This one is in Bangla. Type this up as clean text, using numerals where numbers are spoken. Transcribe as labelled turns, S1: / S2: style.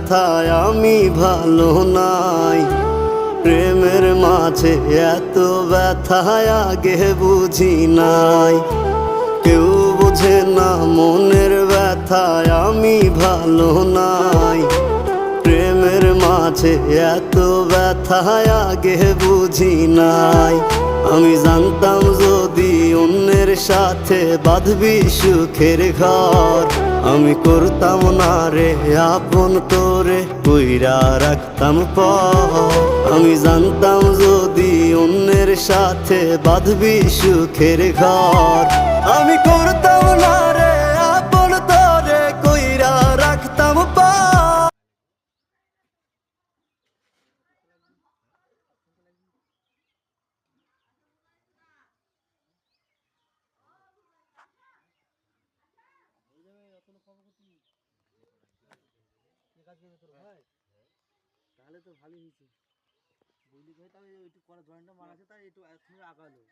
S1: ব্যথায় আমি ভালো নাই। প্রেমের মাঝে এত ব্যথায় আগে বুঝি নাই। কেউ বোঝে না মনের ব্যথায় আমি ভালো নাই। প্রেমের মাঝে এত ব্যথায় আগে বুঝি নাই। আমি জানতাম যদি অন্যের সাথে বাঁধবি সুখের ঘর, আমি করতাম না রে আপন তোরে কইরা রাখতাম পর। আমি জানতাম যদি অন্যের সাথে বাঁধবি সুখের ঘর, আমি করতাম না রে আপন তোরে কইরা রাখতাম পর।
S2: তাহলে তো ভালোই হয়েছে, বুঝলি ভাই। তাহলে একটু করা জয়েন্টটা মারা আছে, তাই একটু এখনই আগালো।